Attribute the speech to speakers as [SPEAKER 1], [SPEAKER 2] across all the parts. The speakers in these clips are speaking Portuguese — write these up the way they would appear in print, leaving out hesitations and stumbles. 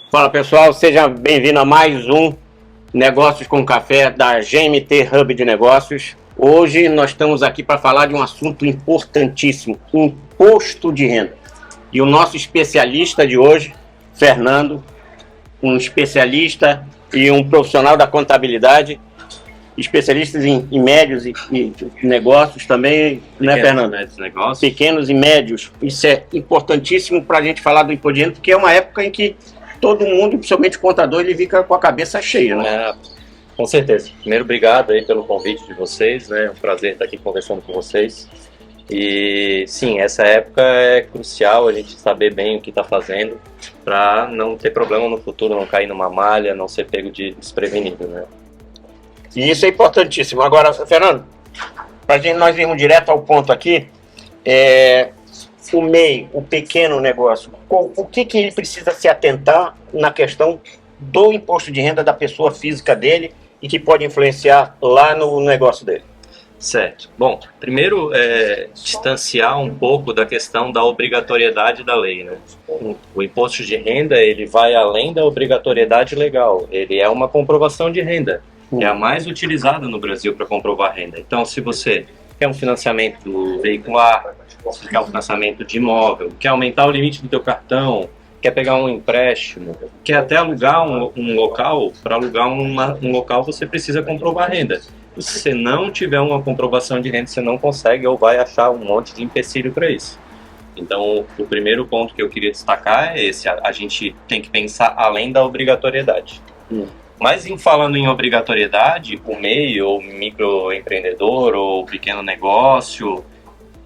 [SPEAKER 1] Fala pessoal, seja bem-vindo a mais um Negócios com Café da GMT Hub de Negócios. Hoje nós estamos aqui para falar de um assunto importantíssimo, imposto de renda. E o nosso especialista de hoje, Fernando, um especialista e um profissional da contabilidade, especialistas em médios e negócios também, né, Fernando?
[SPEAKER 2] Médios negócios.
[SPEAKER 1] Pequenos e médios. Isso é importantíssimo para a gente falar do imposto de renda, porque é uma época em que todo mundo, principalmente o contador, ele fica com a cabeça cheia, né?
[SPEAKER 2] Com certeza. Primeiro, obrigado aí pelo convite de vocês, né? É um prazer estar aqui conversando com vocês. E sim, essa época é crucial a gente saber bem o que está fazendo para não ter problema no futuro, não cair numa malha, não ser pego de desprevenido, né?
[SPEAKER 1] E isso é importantíssimo. Agora, Fernando, para nós irmos direto ao ponto aqui, o MEI, o pequeno negócio, o que ele precisa se atentar na questão do imposto de renda da pessoa física dele e que pode influenciar lá no negócio dele?
[SPEAKER 2] Certo. Bom, primeiro distanciar um pouco da questão da obrigatoriedade da lei, né? O imposto de renda, ele vai além da obrigatoriedade legal, ele é uma comprovação de renda, é a mais utilizada no Brasil para comprovar renda. Então, se você quer um financiamento veicular, se quer um financiamento de imóvel, quer aumentar o limite do teu cartão, quer pegar um empréstimo, quer até alugar um local, para alugar um local você precisa comprovar renda. Se você não tiver uma comprovação de renda, você não consegue ou vai achar um monte de empecilho para isso. Então, o primeiro ponto que eu queria destacar é esse, a gente tem que pensar além da obrigatoriedade. Mas falando em obrigatoriedade, o MEI, ou microempreendedor, ou pequeno negócio,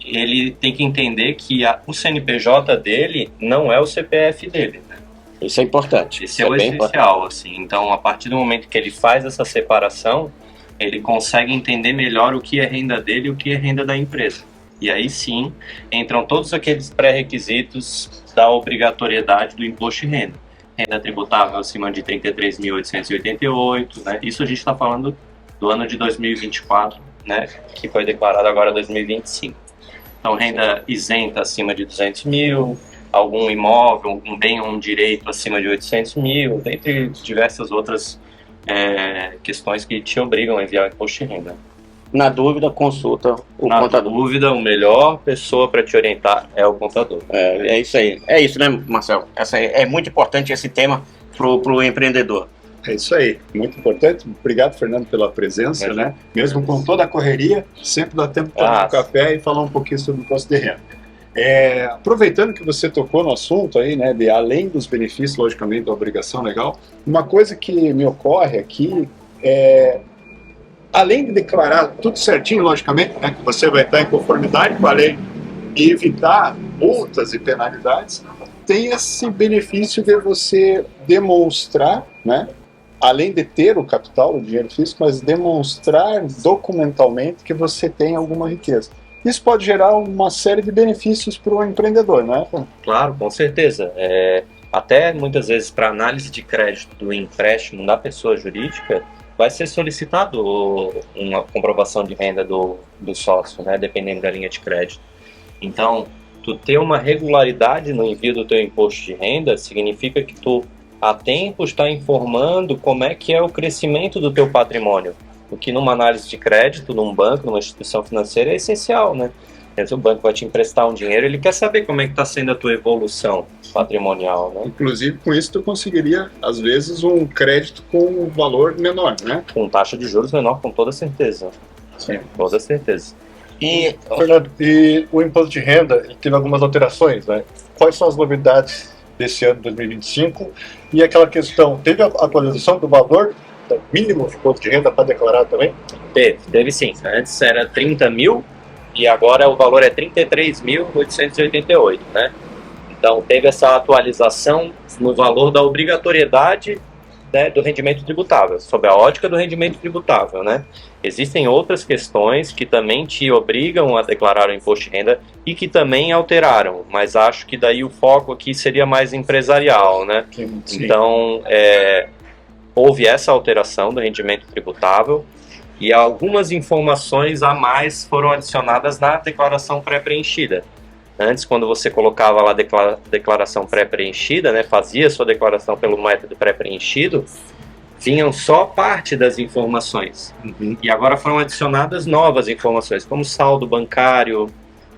[SPEAKER 2] ele tem que entender que o CNPJ dele não é o CPF dele, né?
[SPEAKER 1] Isso é importante.
[SPEAKER 2] Isso é o essencial, assim. Então, a partir do momento que ele faz essa separação, ele consegue entender melhor o que é renda dele e o que é renda da empresa. E aí sim, entram todos aqueles pré-requisitos da obrigatoriedade do imposto de renda. Renda tributável acima de 33.888, né? Isso a gente está falando do ano de 2024, né? Que foi declarado agora 2025. Então, renda isenta acima de 200 mil, algum imóvel, um bem ou um direito acima de 800 mil, dentre diversas outras questões que te obrigam a enviar o imposto de renda.
[SPEAKER 1] Na dúvida, consulta o contador.
[SPEAKER 2] Na dúvida, a melhor pessoa para te orientar é o contador.
[SPEAKER 1] É isso aí. É isso, né, Marcelo? É muito importante esse tema para o empreendedor.
[SPEAKER 3] É isso aí, muito importante. Obrigado, Fernando, pela presença, né? Mesmo com toda a correria, sempre dá tempo de tomar um café e falar um pouquinho sobre o imposto de renda. Aproveitando que você tocou no assunto aí, né, além dos benefícios, logicamente, da obrigação legal, uma coisa que me ocorre aqui além de declarar tudo certinho, logicamente, né, que você vai estar em conformidade com a lei e evitar multas e penalidades, tem esse benefício de você demonstrar, né, além de ter o capital, o dinheiro físico, mas demonstrar documentalmente que você tem alguma riqueza. Isso pode gerar uma série de benefícios para o empreendedor, não é?
[SPEAKER 2] Claro, com certeza. Até muitas vezes para análise de crédito do empréstimo da pessoa jurídica, vai ser solicitado uma comprovação de renda do sócio, né, dependendo da linha de crédito. Então, tu ter uma regularidade no envio do teu imposto de renda significa que tu, há tempo, está informando como é que é o crescimento do teu patrimônio. O que numa análise de crédito, num banco, numa instituição financeira é essencial, né? Se o banco vai te emprestar um dinheiro, ele quer saber como é que está sendo a tua evolução patrimonial, né?
[SPEAKER 3] Inclusive, com isso, tu conseguiria, às vezes, um crédito com um valor menor, né?
[SPEAKER 2] Com taxa de juros menor, com toda certeza.
[SPEAKER 3] Sim.
[SPEAKER 2] Com toda certeza.
[SPEAKER 4] Fernando, e o imposto de renda, ele teve algumas alterações, né? Quais são as novidades desse ano, 2025? E aquela questão, teve a atualização do valor mínimo de imposto de renda para declarar também?
[SPEAKER 2] Teve sim. Antes era 30 mil e agora o valor é 33.888, né? Então teve essa atualização no valor da obrigatoriedade, né, do rendimento tributável, sob a ótica do rendimento tributável, né? Existem outras questões que também te obrigam a declarar o imposto de renda e que também alteraram, mas acho que daí o foco aqui seria mais empresarial, né?
[SPEAKER 3] Sim.
[SPEAKER 2] Então, houve essa alteração do rendimento tributável e algumas informações a mais foram adicionadas na declaração pré-preenchida. Antes, quando você colocava lá a declaração pré-preenchida, né, fazia sua declaração pelo método pré-preenchido, vinham só parte das informações. E agora foram adicionadas novas informações, como saldo bancário,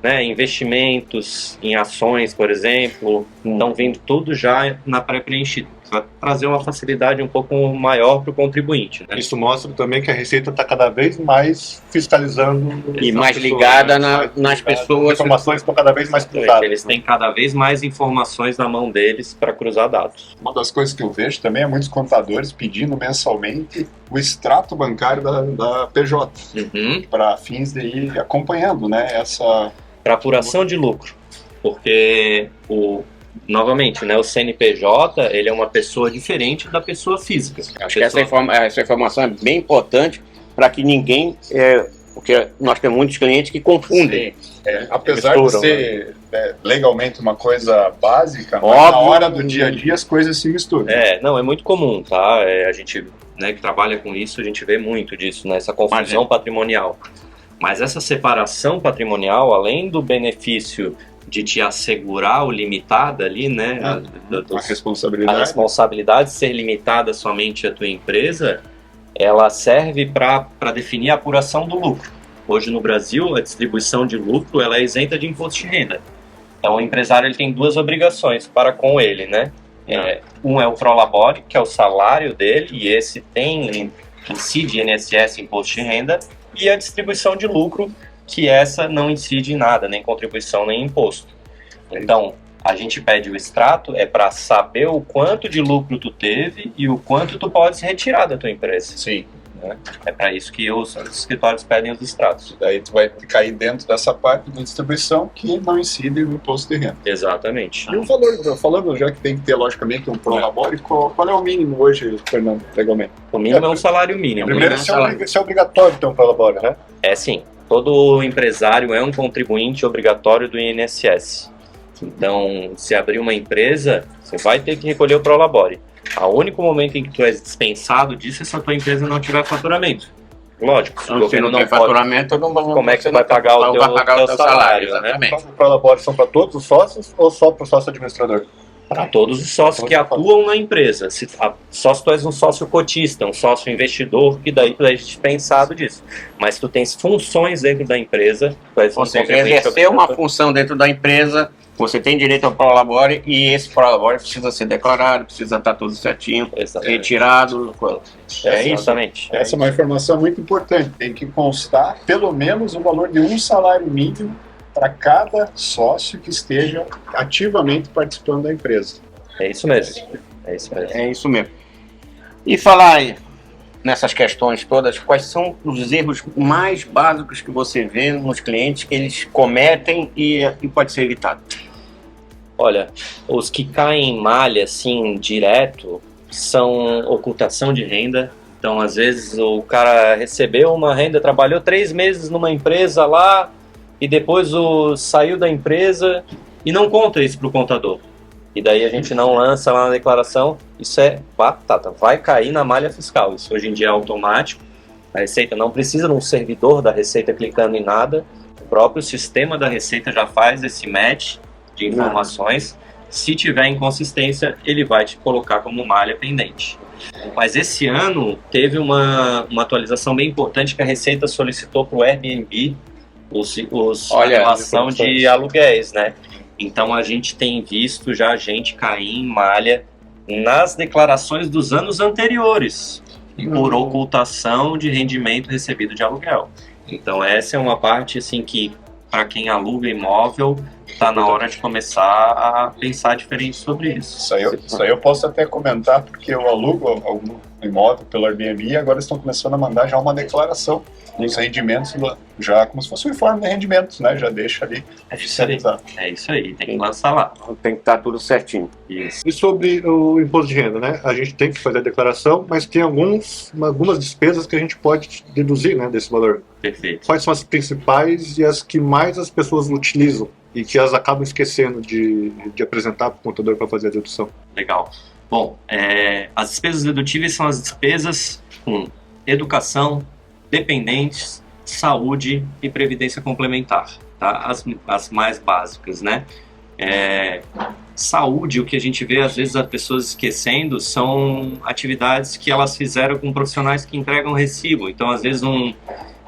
[SPEAKER 2] né, investimentos em ações, por exemplo, estão vindo tudo já na pré-preenchida. Vai trazer uma facilidade um pouco maior para o contribuinte. Né?
[SPEAKER 4] Isso mostra também que a Receita está cada vez mais fiscalizando
[SPEAKER 1] E mais ligada nas pessoas.
[SPEAKER 4] As informações estão cada vez mais cruzadas.
[SPEAKER 2] Eles têm cada vez mais informações na mão deles para cruzar dados.
[SPEAKER 3] Uma das coisas que eu vejo também é muitos contadores pedindo mensalmente o extrato bancário da PJ, para fins de ir acompanhando, né, essa...
[SPEAKER 2] Para apuração de lucro, porque novamente, né, o CNPJ ele é uma pessoa diferente da pessoa física.
[SPEAKER 1] Acho que essa informação é bem importante para que ninguém, porque nós temos muitos clientes que confundem.
[SPEAKER 3] Apesar
[SPEAKER 1] misturam,
[SPEAKER 3] de ser legalmente uma coisa básica, mas
[SPEAKER 1] Óbvio.
[SPEAKER 3] na hora do dia a dia as coisas se misturam.
[SPEAKER 2] Não, é muito comum, tá? A gente, né, que trabalha com isso, a gente vê muito disso, né, essa confusão patrimonial. Mas essa separação patrimonial, além do benefício de te assegurar o limitado ali, né,
[SPEAKER 3] A
[SPEAKER 2] a responsabilidade ser limitada somente à tua empresa, ela serve para definir a apuração do lucro. Hoje no Brasil, a distribuição de lucro ela é isenta de imposto de renda. Então o empresário ele tem duas obrigações para com ele, né? Um é o prolabore, que é o salário dele, e esse incide INSS, imposto de renda, e a distribuição de lucro, que essa não incide em nada, nem contribuição, nem imposto. Então, a gente pede o extrato para saber o quanto de lucro tu teve e o quanto tu podes retirar da tua empresa.
[SPEAKER 3] Sim.
[SPEAKER 2] Né? É para isso que os escritórios pedem os extratos.
[SPEAKER 3] Daí tu vai cair dentro dessa parte da distribuição que não incide no imposto de renda.
[SPEAKER 2] Exatamente.
[SPEAKER 3] E o valor, falando já que tem que ter logicamente um prolabore, qual é o mínimo hoje, Fernando, legalmente?
[SPEAKER 2] O mínimo é um salário mínimo.
[SPEAKER 4] Primeiro, isso é obrigatório ter um prolabore, né?
[SPEAKER 2] É sim. Todo empresário é um contribuinte obrigatório do INSS. Então, se abrir uma empresa, você vai ter que recolher o prolabore. O único momento em que tu és dispensado disso é se a tua empresa não tiver faturamento. Lógico, se o governo não tem
[SPEAKER 1] faturamento,
[SPEAKER 2] como é que você vai pagar o teu salário, né?
[SPEAKER 4] Os prolabores são para todos os sócios ou só para o sócio administrador?
[SPEAKER 2] Para todos os sócios que atuam na empresa. Só se tu és um sócio cotista, um sócio investidor, que daí tu és dispensado disso. Mas se tu tens funções dentro da empresa, tu és
[SPEAKER 1] Ou seja, exercer uma função dentro da empresa, você tem direito ao prolabore e esse prolabore precisa ser declarado, precisa estar tudo certinho, retirado.
[SPEAKER 2] Exatamente.
[SPEAKER 3] Essa é uma informação muito importante. Tem que constar pelo menos o valor de um salário mínimo para cada sócio que esteja ativamente participando da empresa.
[SPEAKER 2] É isso mesmo. É isso mesmo.
[SPEAKER 1] É isso mesmo. E falar aí, nessas questões todas, quais são os erros mais básicos que você vê nos clientes que eles cometem e pode ser evitado?
[SPEAKER 2] Olha, os que caem em malha, assim, direto, são ocultação de renda. Então, às vezes, o cara recebeu uma renda, trabalhou 3 meses numa empresa lá, e depois saiu da empresa e não conta isso para o contador. E daí a gente não lança lá na declaração, isso é batata, vai cair na malha fiscal. Isso hoje em dia é automático, a Receita não precisa de um servidor da Receita clicando em nada, o próprio sistema da Receita já faz esse match de informações. Se tiver inconsistência, ele vai te colocar como malha pendente. Mas esse ano teve uma atualização bem importante que a Receita solicitou para o Airbnb, a relação de aluguéis, né? Então a gente tem visto já gente cair em malha nas declarações dos anos anteriores por ocultação de rendimento recebido de aluguel. Então essa é uma parte assim que para quem aluga imóvel está na hora de começar a pensar diferente sobre isso.
[SPEAKER 3] Isso aí eu posso até comentar porque eu alugo algum imóvel pelo Airbnb e agora estão começando a mandar já uma declaração dos rendimentos, já como se fosse um informe de rendimentos, né? Já deixa ali oficializado.
[SPEAKER 2] É isso aí, tem que lançar lá.
[SPEAKER 1] Tem que estar tudo certinho.
[SPEAKER 2] Isso.
[SPEAKER 4] E sobre o imposto de renda, né? A gente tem que fazer a declaração, mas tem algumas despesas que a gente pode deduzir, né, desse valor.
[SPEAKER 2] Perfeito.
[SPEAKER 4] Quais são as principais e as que mais as pessoas utilizam e que elas acabam esquecendo de apresentar para o contador para fazer a dedução?
[SPEAKER 2] Legal. Bom, as despesas dedutíveis são as despesas com educação, dependentes, saúde e previdência complementar. tá? As mais básicas, né? Saúde, o que a gente vê às vezes as pessoas esquecendo são atividades que elas fizeram com profissionais que entregam recibo. Então, às vezes, um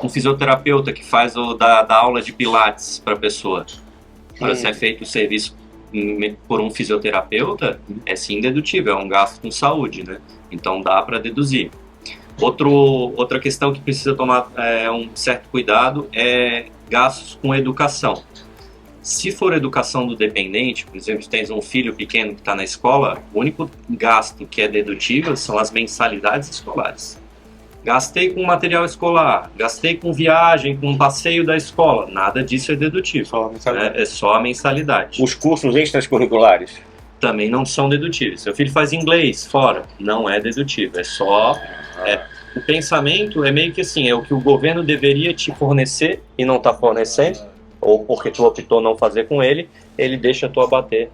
[SPEAKER 2] fisioterapeuta que faz da aula de pilates para a pessoa, para ser feito o serviço por um fisioterapeuta, é sim dedutível, é um gasto com saúde, né? Então dá para deduzir. Outra questão que precisa tomar um certo cuidado é gastos com educação. Se for educação do dependente, por exemplo, se tens um filho pequeno que está na escola, o único gasto que é dedutível são as mensalidades escolares. Gastei com material escolar, gastei com viagem, com passeio da escola, nada disso é dedutível. É só a mensalidade.
[SPEAKER 1] Os cursos extracurriculares?
[SPEAKER 2] Também não são dedutíveis. Seu filho faz inglês fora, não é dedutível, é só... o pensamento é meio que assim, é o que o governo deveria te fornecer e não está fornecendo, ou porque tu optou não fazer com ele deixa tu abater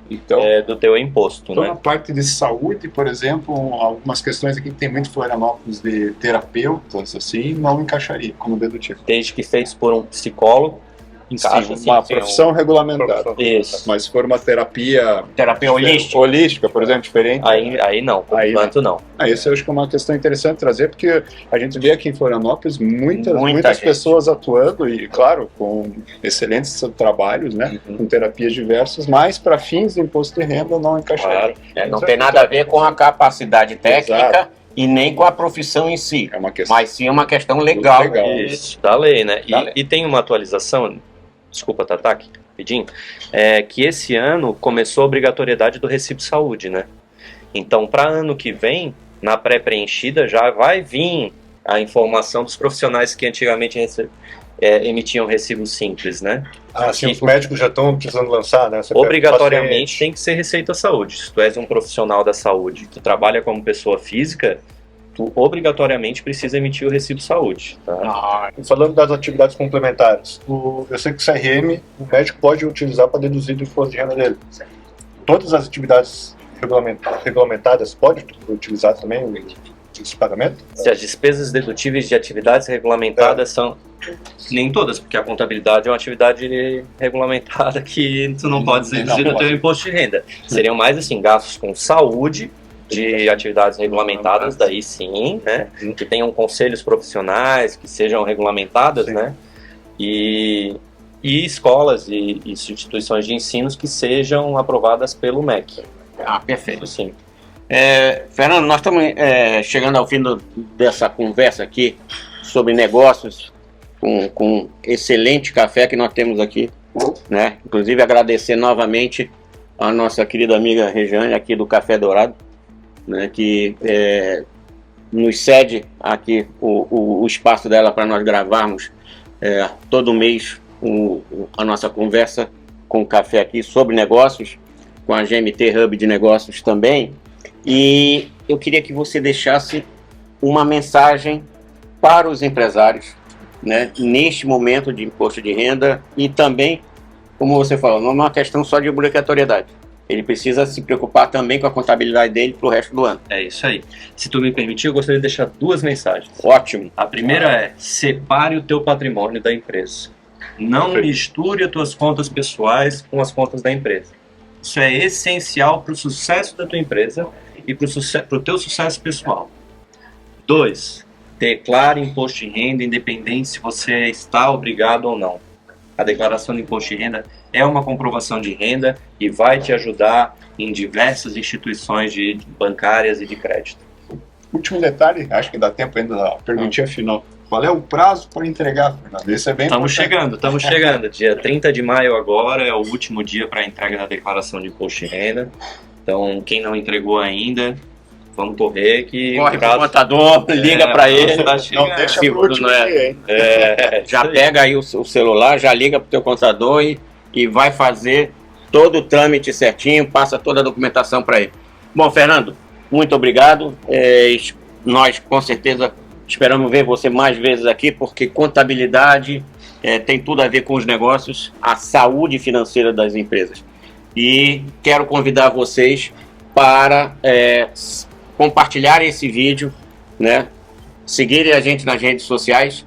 [SPEAKER 2] do teu imposto.
[SPEAKER 3] Então,
[SPEAKER 2] né?
[SPEAKER 3] na parte de saúde, por exemplo, algumas questões aqui que tem muito em Florianópolis de terapeutas, assim, não encaixaria como dedutivo.
[SPEAKER 2] Desde que feito por um psicólogo, encaixa,
[SPEAKER 3] uma profissão regulamentada.
[SPEAKER 2] Isso.
[SPEAKER 3] Mas se for uma terapia
[SPEAKER 1] holística,
[SPEAKER 3] por exemplo, diferente.
[SPEAKER 2] Aí não, por enquanto não.
[SPEAKER 3] Isso eu acho que é uma questão interessante trazer, porque a gente vê aqui em Florianópolis muitas pessoas atuando e, claro, com excelentes trabalhos, né, com terapias diversas, mas para fins de imposto de renda não encaixaria.
[SPEAKER 1] Claro. Não tem nada a ver com a capacidade técnica e nem com a profissão em si.
[SPEAKER 3] É uma questão.
[SPEAKER 1] Mas sim é uma questão legal.
[SPEAKER 2] Isso, da lei, né? E tem uma atualização, desculpa, Tataque, rapidinho, que esse ano começou a obrigatoriedade do recibo saúde, né? Então, para ano que vem, na pré-preenchida já vai vir a informação dos profissionais que antigamente emitiam recibo simples, né?
[SPEAKER 4] Sim, os médicos já estão precisando lançar, né?
[SPEAKER 2] Obrigatoriamente tem que ser Receita Saúde. Se tu és um profissional da saúde, tu trabalha como pessoa física, tu obrigatoriamente precisa emitir o recibo saúde. Tá?
[SPEAKER 4] Falando das atividades complementares, eu sei que o CRM, o médico pode utilizar para deduzir do imposto de renda dele. Todas as atividades regulamentadas podem utilizar também esse pagamento?
[SPEAKER 2] Se as despesas dedutíveis de atividades regulamentadas são... Nem todas, porque a contabilidade é uma atividade regulamentada que tu não pode deduzir do teu imposto de renda. Seriam mais assim, gastos com saúde, de atividades regulamentadas, daí sim, né? Que tenham conselhos profissionais, que sejam regulamentadas, né? E escolas e instituições de ensino que sejam aprovadas pelo MEC.
[SPEAKER 1] Perfeito.
[SPEAKER 2] Sim.
[SPEAKER 1] Fernando, nós estamos chegando ao fim dessa conversa aqui sobre negócios com excelente café que nós temos aqui, né? Inclusive agradecer novamente a nossa querida amiga Regiane aqui do Café Dourado, né, que nos cede aqui o espaço dela para nós gravarmos todo mês a nossa conversa com o café aqui sobre negócios, com a GMT Hub de Negócios também. E eu queria que você deixasse uma mensagem para os empresários, né, neste momento de imposto de renda e também, como você falou, não é uma questão só de obrigatoriedade. Ele precisa se preocupar também com a contabilidade dele para o resto do ano.
[SPEAKER 2] É isso aí. Se tu me permitir, eu gostaria de deixar duas mensagens.
[SPEAKER 1] Ótimo.
[SPEAKER 2] A primeira é: separe o teu patrimônio da empresa. Não misture as tuas contas pessoais com as contas da empresa. Isso é essencial para o sucesso da tua empresa e para o teu sucesso pessoal. 2. Declare imposto de renda independente se você está obrigado ou não. A declaração de imposto de renda é uma comprovação de renda e vai te ajudar em diversas instituições bancárias e de crédito.
[SPEAKER 3] Último detalhe, acho que dá tempo ainda da perguntinha final. Qual é o prazo para entregar, Fernando? Isso é bem
[SPEAKER 2] importante. Estamos chegando. Dia 30 de maio agora é o último dia para a entrega da declaração de imposto de renda. Então, quem não entregou ainda, vamos correr que...
[SPEAKER 1] Corre pro contador, liga para ele.
[SPEAKER 3] Não deixa pro último dia, hein?
[SPEAKER 1] Já pega aí o celular, já liga pro teu contador e vai fazer todo o trâmite certinho, passa toda a documentação para ele. Bom, Fernando, muito obrigado. Nós, com certeza, esperamos ver você mais vezes aqui, porque contabilidade tem tudo a ver com os negócios, a saúde financeira das empresas. E quero convidar vocês para compartilhar esse vídeo, né? Seguirem a gente nas redes sociais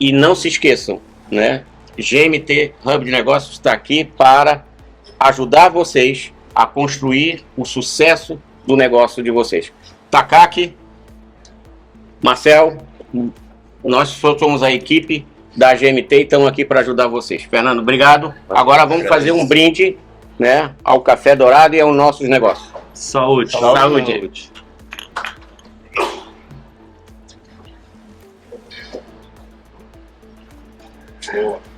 [SPEAKER 1] e não se esqueçam, né? GMT Hub de Negócios está aqui para ajudar vocês a construir o sucesso do negócio de vocês. Takaki, Marcel, nós somos a equipe da GMT e estamos aqui para ajudar vocês. Fernando, obrigado. Agora vamos fazer um brinde, né, ao Café Dourado e aos nossos negócios.
[SPEAKER 2] Saúde.
[SPEAKER 1] Saúde.
[SPEAKER 3] Boa.